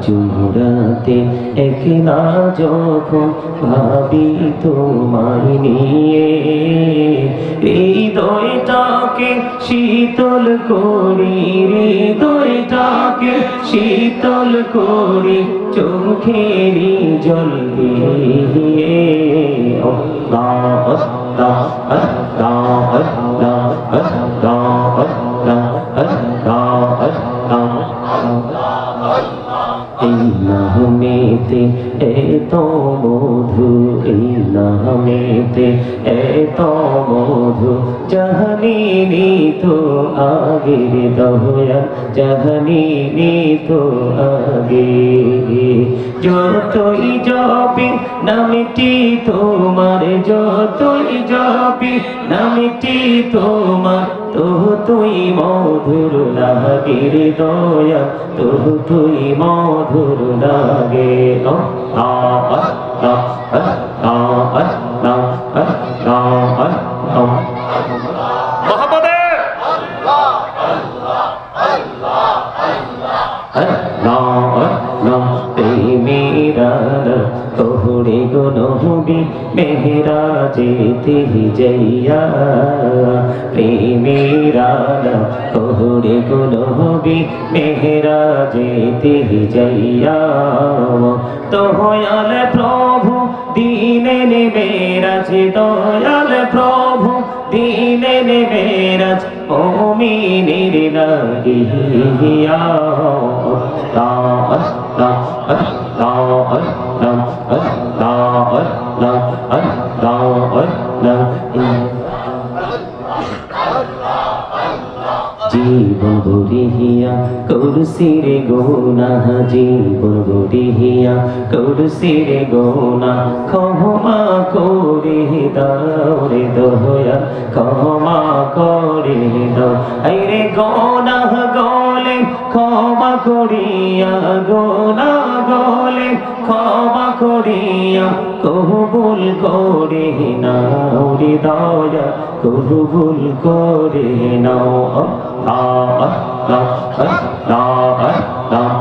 জুড়াতে একলা যখন ভাবি তোমায় নিয়ে, হৃদয়টাকে শীতল করি, হৃদয়টাকে শীতল করি চোখেরই জল দিয়ে। আল্লাহ আল্লাহ আল্লাহ আল্লাহ আল্লাহ আল্লাহ আল্লাহ। এই নামেতে এত মধু, এই নামেতে এত মধু জাহানিনি তো আগের দয়াল, জাহানিনি তো আগে। যতই জপি নামটি তোমার, যতই জপি নামটি তোমার, তো তুই মধুর লাগে রে দয়াল, তো তুই মধুর লাগে। তোহরে গো নবী মেহরাজেতে যাইয়া, প্রেমেরা তোহরে গো নবী মেহরাজেতে যাইয়া। দয়াল প্রভু দিনে মেরাজ, দয়াল প্রভু দিনে মেরাজ মুমিনের লাগিয়া। জীবন গড়িয়া করছির গোনা, জীবন গড়িয়া করছির গোনা, ক্ষমা করে দাও রে দয়াল, ক্ষমা করে দাও। আইরে গোনা গলে ক্ষমা করিয়া, গোনা গলে ক্ষমা করিয়া কবুল করে নাও রে দয়াল, কবুল করে নাও। আল্লাহ আল্লাহ আল্লাহ আল্লাহ।